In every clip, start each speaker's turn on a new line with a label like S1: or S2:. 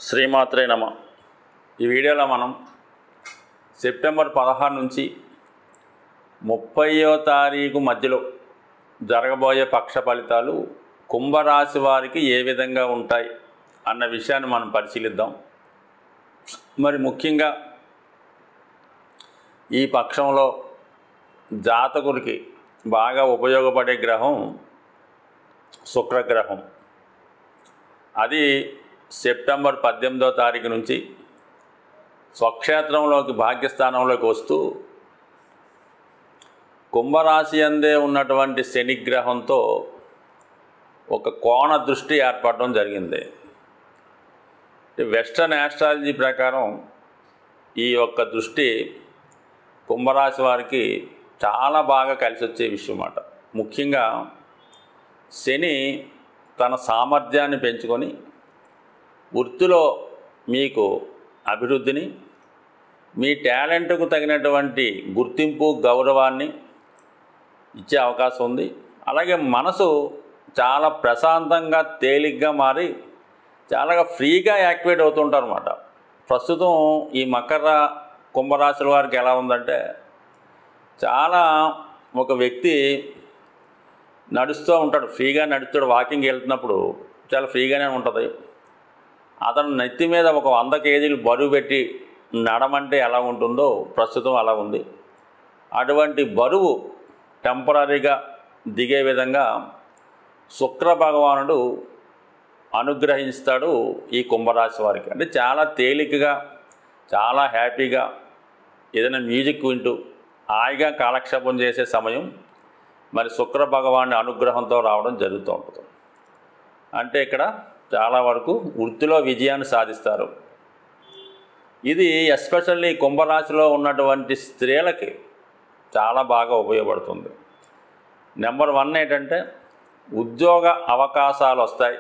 S1: శ్రీమాత్రే నమ. ఈ వీడియోలో మనం సెప్టెంబర్ 16 నుంచి 30వ తారీఖు మధ్యలో జరగబోయే పక్ష ఫలితాలు కుంభరాశి వారికి ఏ విధంగా ఉంటాయి అన్న విషయాన్ని మనం పరిశీలిద్దాం. మరి ముఖ్యంగా ఈ పక్షంలో జాతకుడికి బాగా ఉపయోగపడే గ్రహం శుక్రగ్రహం. అది సెప్టెంబర్ 18వ తారీఖు నుంచి స్వక్షేత్రంలోకి భాగ్యస్థానంలోకి వస్తూ కుంభరాశి అందే ఉన్నటువంటి శనిగ్రహంతో ఒక కోణ దృష్టి ఏర్పడడం జరిగింది. వెస్టర్న్ ఆస్ట్రాలజీ ప్రకారం ఈ యొక్క దృష్టి కుంభరాశి వారికి చాలా బాగా కలిసి వచ్చే విషయం అన్నమాట. ముఖ్యంగా శని తన సామర్థ్యాన్ని పెంచుకొని వృత్తిలో మీకు అభివృద్ధిని, మీ టాలెంట్కు తగినటువంటి గుర్తింపు, గౌరవాన్ని ఇచ్చే అవకాశం ఉంది. అలాగే మనసు చాలా ప్రశాంతంగా, తేలిగ్గా మారి చాలా ఫ్రీగా యాక్టివేట్ అవుతుంటారు అన్నమాట. ప్రస్తుతం ఈ మకర కుంభరాశుల వారికి ఎలా ఉందంటే, చాలా ఒక వ్యక్తి నడుస్తూ ఉంటాడు, ఫ్రీగా నడుస్తాడు, వాకింగ్ వెళ్తున్నప్పుడు చాలా ఫ్రీగానే ఉంటుంది. అతను నెత్తి మీద ఒక 100 కేజీలు బరువు పెట్టి నడమంటే ఎలా ఉంటుందో ప్రస్తుతం అలా ఉంది. అటువంటి బరువు టెంపరీగా దిగే విధంగా శుక్ర భగవానుడు అనుగ్రహిస్తాడు ఈ కుంభరాశి వారికి. అంటే చాలా తేలికగా, చాలా హ్యాపీగా ఏదైనా మ్యూజిక్ వింటూ హాయిగా కాలక్షేపం చేసే సమయం మరి శుక్ర భగవాని అనుగ్రహంతో రావడం జరుగుతూ ఉంటుంది. అంటే ఇక్కడ చాలా వరకు వృత్తిలో విజయాన్ని సాధిస్తారు. ఇది ఎస్పెషల్లీ కుంభరాశిలో ఉన్నటువంటి స్త్రీలకి చాలా బాగా ఉపయోగపడుతుంది. నెంబర్ 1 ఏంటంటే ఉద్యోగ అవకాశాలు వస్తాయి,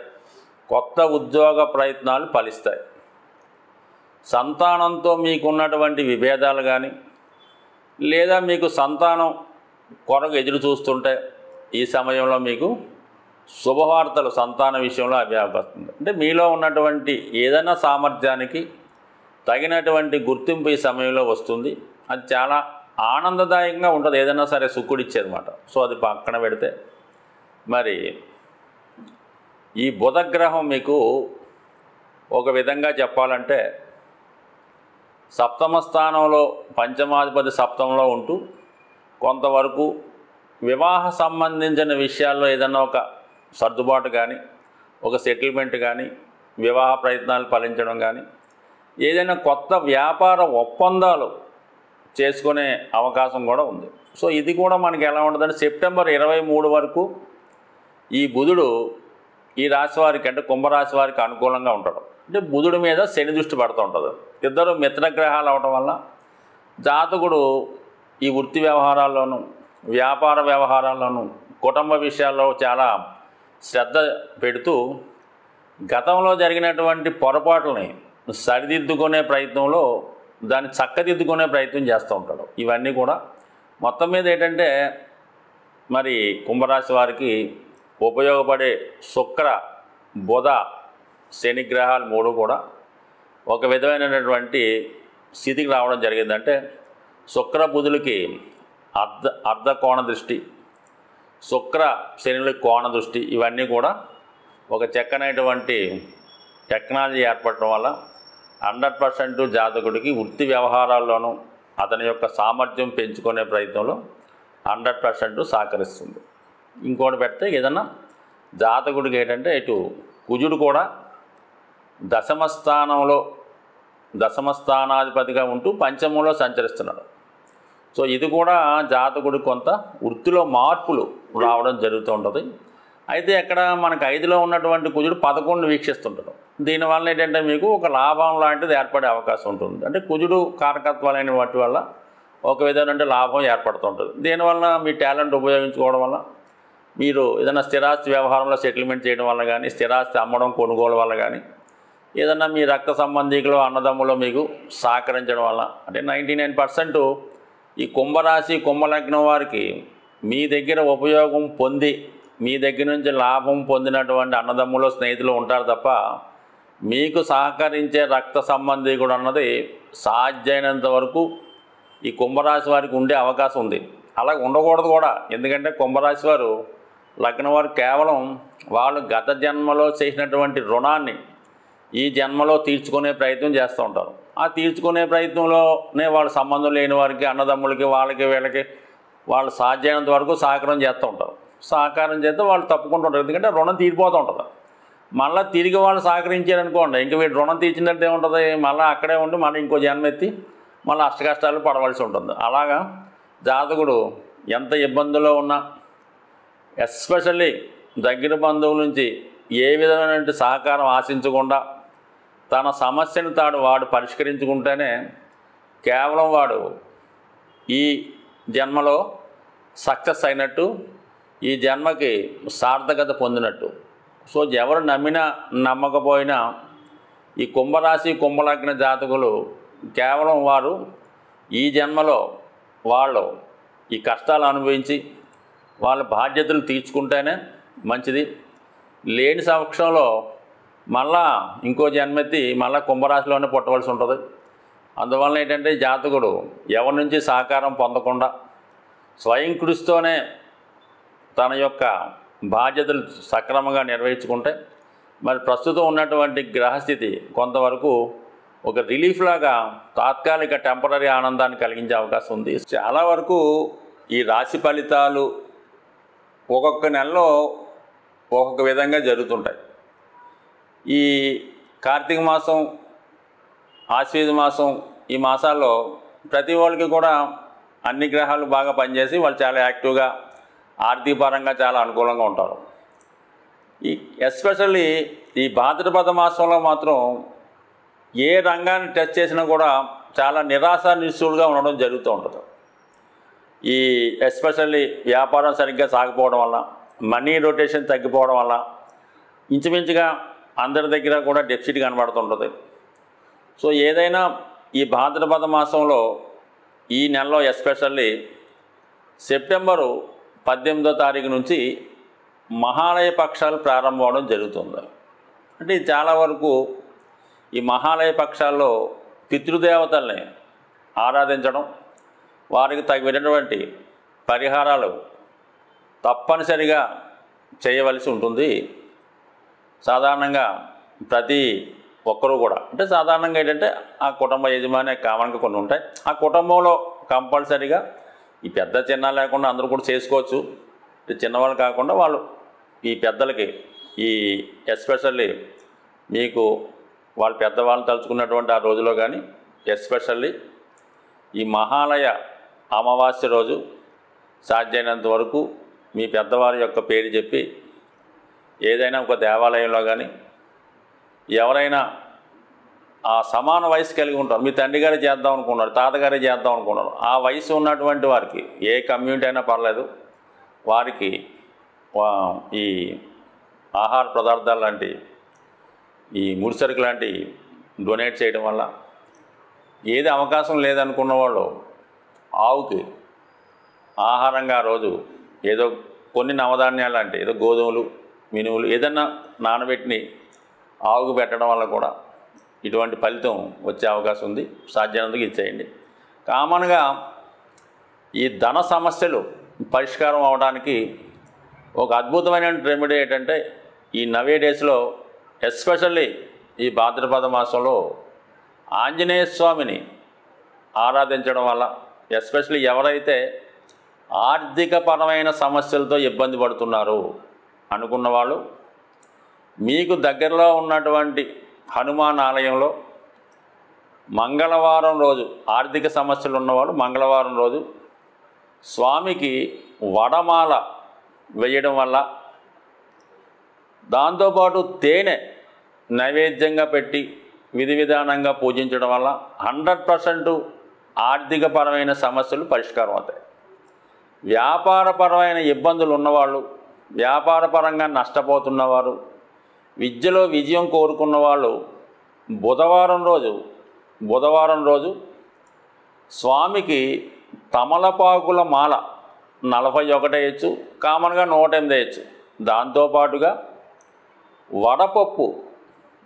S1: కొత్త ఉద్యోగ ప్రయత్నాలు ఫలిస్తాయి. సంతానంతో మీకున్నటువంటి విభేదాలు కానీ, లేదా మీకు సంతానం కొరకు ఎదురు చూస్తుంటే ఈ సమయంలో మీకు శుభవార్తలు సంతాన విషయంలో అవి అవకాశం. అంటే మీలో ఉన్నటువంటి ఏదైనా సామర్థ్యానికి తగినటువంటి గుర్తింపు ఈ సమయంలో వస్తుంది. అది చాలా ఆనందదాయకంగా ఉంటుంది. ఏదైనా సరే సుక్కుడిచ్చేదన్నమాట. సో అది పక్కన పెడితే మరి ఈ బుధగ్రహం మీకు ఒక విధంగా చెప్పాలంటే సప్తమ స్థానంలో, పంచమాధిపతి సప్తమంలో ఉంటూ కొంతవరకు వివాహ సంబంధించిన విషయాల్లో ఏదైనా ఒక సర్దుబాటు కానీ, ఒక సెటిల్మెంట్ కానీ, వివాహ ప్రయత్నాలు ఫలించడం కానీ, ఏదైనా కొత్త వ్యాపార ఒప్పందాలు చేసుకునే అవకాశం కూడా ఉంది. సో ఇది కూడా మనకి ఎలా ఉంటుందంటే సెప్టెంబర్ 23 వరకు ఈ బుధుడు ఈ రాశి వారికి, అంటే కుంభరాశి వారికి అనుకూలంగా ఉంటాడు. అంటే బుధుడి మీద శని దృష్టి పడుతూ ఉంటుంది. ఇద్దరు మిత్రగ్రహాలు అవడం వల్ల జాతకుడు ఈ వృత్తి వ్యవహారాల్లోనూ, వ్యాపార వ్యవహారాల్లోనూ, కుటుంబ విషయాల్లో చాలా శ్రద్ధ పెడుతూ గతంలో జరిగినటువంటి పొరపాట్లని సరిదిద్దుకునే ప్రయత్నంలో దాన్ని చక్కదిద్దుకునే ప్రయత్నం చేస్తూ ఉంటాడు. ఇవన్నీ కూడా మొత్తం మీద ఏంటంటే మరి కుంభరాశి వారికి ఉపయోగపడే శుక్ర, బుధ, శని గ్రహాలు 3 కూడా ఒక విధమైనటువంటి స్థితికి రావడం జరిగిందంటే శుక్ర బుధులకి అర్ధ కోణ దృష్టి, శుక్ర శనుల కోణ దృష్టి, ఇవన్నీ కూడా ఒక చక్కనైనటువంటి టెక్నాలజీ ఏర్పడటం వల్ల 100% జాతకుడికి వృత్తి వ్యవహారాల్లోనూ అతని యొక్క సామర్థ్యం పెంచుకునే ప్రయత్నంలో 100% సహకరిస్తుంది. ఇంకోటి పెడితే ఏదన్నా జాతకుడికి ఏంటంటే ఇటు కుజుడు కూడా దశమ స్థానాధిపతిగా ఉంటూ పంచమంలో సంచరిస్తున్నాడు. సో ఇది కూడా జాతకుడు కొంత వృత్తిలో మార్పులు రావడం జరుగుతూ ఉంటుంది. అయితే అక్కడ మనకు 5లో ఉన్నటువంటి కుజుడు 11 వీక్షిస్తుంటాడు. దీనివల్ల ఏంటంటే మీకు ఒక లాభం లాంటిది ఏర్పడే అవకాశం ఉంటుంది. అంటే కుజుడు కారకత్వాలైన వాటి వల్ల ఒక విధమైన లాభం ఏర్పడుతుంటుంది. దీనివల్ల మీ టాలెంట్ ఉపయోగించుకోవడం వల్ల, మీరు ఏదైనా స్థిరాస్తి వ్యవహారంలో సెటిల్మెంట్ చేయడం వల్ల కానీ, స్థిరాస్తి అమ్మడం, కొనుగోలు వల్ల కానీ, ఏదన్నా మీ రక్త సంబంధికులు, అన్నదమ్ములు మీకు సహకరించడం వల్ల, అంటే 99% ఈ కుంభరాశి, కుంభలగ్నం వారికి మీ దగ్గర ఉపయోగం పొంది మీ దగ్గర నుంచి లాభం పొందినటువంటి అన్నదమ్ములు, స్నేహితులు ఉంటారు తప్ప మీకు సహకరించే రక్త సంబంధీకుడు అన్నది సాధ్యమైనంత వరకు ఈ కుంభరాశి వారికి ఉండే అవకాశం ఉంది. అలా ఉండకూడదు కూడా. ఎందుకంటే కుంభరాశి వారు లగ్నం వారు కేవలం వాళ్ళు గత జన్మలో చేసినటువంటి రుణాన్ని ఈ జన్మలో తీర్చుకునే ప్రయత్నం చేస్తూ ఉంటారు. ఆ తీర్చుకునే ప్రయత్నంలోనే వాళ్ళ సంబంధం లేని వారికి, అన్నదమ్ములకి, వాళ్ళకి వీళ్ళకి వాళ్ళు సాధ్యమైనంత వరకు సహకారం చేస్తూ ఉంటారు. సహకారం చేస్తే వాళ్ళు తప్పుకుంటూ ఉంటారు. ఎందుకంటే రుణం తీరిపోతూ ఉంటుంది. మళ్ళీ తిరిగి వాళ్ళు సహకరించారనుకోండి, ఇంక వీడు రుణం తీర్చినట్టు ఏముంటుంది, మళ్ళీ అక్కడే ఉండి మళ్ళీ ఇంకో జన్మ ఎత్తి మళ్ళీ అష్టకష్టాలు పడవలసి ఉంటుంది. అలాగా జాతకుడు ఎంత ఇబ్బందుల్లో ఉన్నా, ఎస్పెషల్లీ దగ్గర బంధువుల నుంచి ఏ విధమైన సహకారం ఆశించకుండా తన సమస్యను వాడు పరిష్కరించుకుంటేనే కేవలం వాడు ఈ జన్మలో సక్సెస్ అయినట్టు, ఈ జన్మకి సార్థకత పొందినట్టు. సో ఎవరు నమ్మినా నమ్మకపోయినా ఈ కుంభరాశి కుంభలగ్న జాతకులు కేవలం వారు ఈ జన్మలో వాళ్ళు ఈ కష్టాలు అనుభవించి వాళ్ళ బాధ్యతలు తీర్చుకుంటేనే మంచిది. లేని సమక్షంలో మళ్ళా ఇంకో జన్మెత్తి మళ్ళీ కుంభరాశిలోనే పుట్టవలసి ఉంటుంది. అందువలన ఏంటంటే జాతకుడు ఎవరి నుంచి సహకారం పొందకుండా స్వయం కృషితోనే తన యొక్క బాధ్యతలు సక్రమంగా నిర్వహించుకుంటే మరి ప్రస్తుతం ఉన్నటువంటి గ్రహస్థితి కొంతవరకు ఒక రిలీఫ్ లాగా తాత్కాలిక టెంపరీ ఆనందాన్ని కలిగించే అవకాశం ఉంది. చాలా వరకు ఈ రాశి ఫలితాలు ఒక్కొక్క నెలలో ఒక్కొక్క విధంగా జరుగుతుంటాయి. ఈ కార్తీక మాసం, ఆశ్వీజ మాసం, ఈ మాసాల్లో ప్రతి వాళ్ళకి కూడా అన్ని గ్రహాలు బాగా పనిచేసి వాళ్ళు చాలా యాక్టివ్గా ఆర్థిక పరంగా చాలా అనుకూలంగా ఉంటారు. ఈ ఎస్పెషల్లీ ఈ భాద్రపద మాసంలో మాత్రం ఏ రంగాన్ని టచ్ చేసినా కూడా చాలా నిరాశ నిస్సులుగా ఉండడం జరుగుతూ ఉంటుంది. ఈ ఎస్పెషల్లీ వ్యాపారం సరిగ్గా సాగిపోవడం వల్ల, మనీ రొటేషన్ తగ్గిపోవడం వల్ల ఇంచుమించుగా అందరి దగ్గర కూడా డెఫిసిట్ కనబడుతుంటుంది. సో ఏదైనా ఈ భాద్రపద మాసంలో ఈ నెలలో ఎస్పెషల్లీ సెప్టెంబరు 18వ తారీఖు నుంచి మహాలయ పక్షాలు ప్రారంభం అవడం జరుగుతుంది. అంటే చాలా వరకు ఈ మహాలయ పక్షాల్లో పితృదేవతల్ని ఆరాధించడం, వారికి తగినటువంటి పరిహారాలు తప్పనిసరిగా చేయవలసి ఉంటుంది. సాధారణంగా ప్రతి ఒక్కరూ కూడా అంటే సాధారణంగా ఏంటంటే ఆ కుటుంబ యజమాని కామన్గా కొన్ని ఉంటాయి. ఆ కుటుంబంలో కంపల్సరీగా ఈ పెద్ద చిన్న లేకుండా అందరూ కూడా చేసుకోవచ్చు. చిన్నవాళ్ళు కాకుండా వాళ్ళు ఈ పెద్దలకి ఈ ఎస్పెషల్లీ మీకు వాళ్ళ పెద్దవాళ్ళని తలుచుకున్నటువంటి ఆ రోజులో కానీ ఎస్పెషల్లీ ఈ మహాలయ అమావాస్య రోజు సాధ్యమైనంత వరకు మీ పెద్దవారి యొక్క పేరు చెప్పి ఏదైనా ఒక దేవాలయంలో కానీ ఎవరైనా ఆ సమాన వయసు కలిగి ఉంటారు, మీ తండ్రి గారే చేద్దాం అనుకున్నారు, తాతగారే చేద్దాం అనుకున్నారు, ఆ వయసు ఉన్నటువంటి వారికి ఏ కమ్యూనిటీ అయినా పర్లేదు, వారికి ఈ ఆహార పదార్థాలు లాంటి ఈ ముడిసరుకు లాంటి డొనేట్ చేయడం వల్ల ఏది అవకాశం లేదనుకున్న వాళ్ళు ఆవుకి ఆహారంగా ఆ రోజు ఏదో కొన్ని నవధాన్యాలు లాంటి ఏదో గోధుమలు, మినుములు ఏదన్నా నానబెట్టిని ఆవుకు పెట్టడం వల్ల కూడా ఇటువంటి ఫలితం వచ్చే అవకాశం ఉంది. సాధ్యమైనందుకు ఇచ్చేయండి. కామన్గా ఈ ధన సమస్యలు పరిష్కారం అవడానికి ఒక అద్భుతమైన రెమెడీ ఏంటంటే ఈ నవే డేస్లో ఎస్పెషల్లీ ఈ భాద్రపద మాసంలో ఆంజనేయ స్వామిని ఆరాధించడం వల్ల ఎస్పెషల్లీ ఎవరైతే ఆర్థికపరమైన సమస్యలతో ఇబ్బంది పడుతున్నారు అనుకున్న వాళ్ళు మీకు దగ్గరలో ఉన్నటువంటి హనుమాన్ ఆలయంలో మంగళవారం రోజు ఆర్థిక సమస్యలు ఉన్నవాళ్ళు మంగళవారం రోజు స్వామికి వడమాల వేయడం వల్ల, దాంతోపాటు తేనె నైవేద్యంగా పెట్టి విధి విధానంగా పూజించడం వల్ల 100% ఆర్థికపరమైన సమస్యలు పరిష్కారం అవుతాయి. వ్యాపారపరమైన ఇబ్బందులు ఉన్నవాళ్ళు, వ్యాపారపరంగా నష్టపోతున్నవారు, విద్యలో విజయం కోరుకున్న వాళ్ళు బుధవారం రోజు స్వామికి తమలపాకుల మాల 41 వేయచ్చు, కామన్గా 108 వేయచ్చు. దాంతోపాటుగా వడపప్పు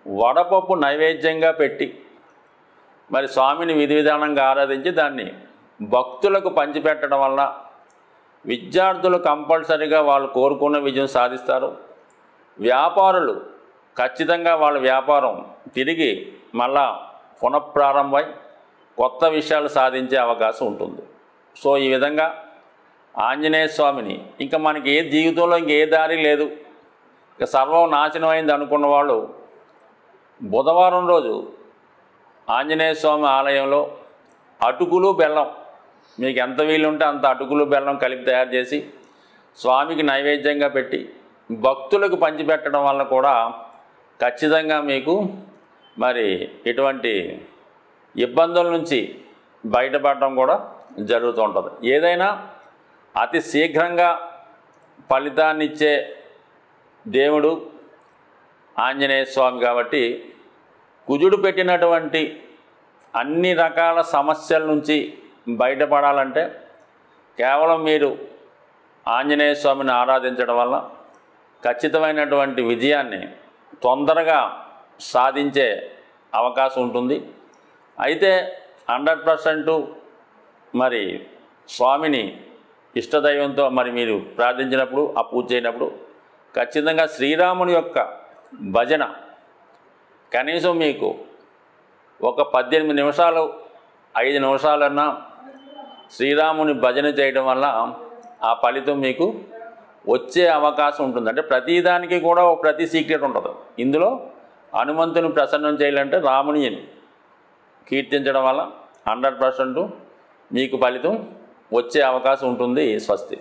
S1: వడపప్పు నైవేద్యంగా పెట్టి మరి స్వామిని విధి విధానంగా ఆరాధించి దాన్ని భక్తులకు పంచిపెట్టడం వల్ల విద్యార్థులు కంపల్సరీగా వాళ్ళు కోరుకున్న విజయం సాధిస్తారు. వ్యాపారులు ఖచ్చితంగా వాళ్ళ వ్యాపారం తిరిగి మళ్ళా పునఃప్రారంభమై కొత్త విషయాలు సాధించే అవకాశం ఉంటుంది. సో ఈ విధంగా ఆంజనేయ స్వామిని ఇంకా మనకి ఏ జీవితంలో ఇంకే దారి లేదు, ఇక సర్వం నాశనం అయింది అనుకున్న వాళ్ళు బుధవారం రోజు ఆంజనేయ స్వామి ఆలయంలో అటుకులు బెల్లం మీకు ఎంత వీలుంటే అంత అటుకులు బెల్లం కలిపి తయారు చేసి స్వామికి నైవేద్యంగా పెట్టి భక్తులకు పంచిపెట్టడం వల్ల కూడా ఖచ్చితంగా మీకు మరి ఇటువంటి ఇబ్బందుల నుంచి బయటపడడం కూడా జరుగుతూ ఉంటుంది. ఏదైనా అతి శీఘ్రంగా ఫలితాన్నిచ్చే దేవుడు ఆంజనేయ స్వామి కాబట్టి కుజుడు పెట్టినటువంటి అన్ని రకాల సమస్యల నుంచి బయటపడాలంటే కేవలం మీరు ఆంజనేయ స్వామిని ఆరాధించడం వల్ల ఖచ్చితమైనటువంటి విజయాన్ని తొందరగా సాధించే అవకాశం ఉంటుంది. అయితే 100% మరి స్వామిని ఇష్టదైవంతో మరి మీరు ప్రార్థించినప్పుడు ఆ పూజ చేయనప్పుడు ఖచ్చితంగా శ్రీరాముని యొక్క భజన కనీసం మీకు ఒక 18 నిమిషాలు 5 నిమిషాలన్నా శ్రీరాముని భజన చేయడం వల్ల ఆ ఫలితం మీకు వచ్చే అవకాశం ఉంటుంది. అంటే ప్రతిదానికి కూడా ప్రతి సీక్రెట్ ఉంటుంది. ఇందులో హనుమంతుని ప్రసన్నం చేయాలంటే రాముని కీర్తించడం వల్ల 100% మీకు ఫలితం వచ్చే అవకాశం ఉంటుంది. స్వస్తి.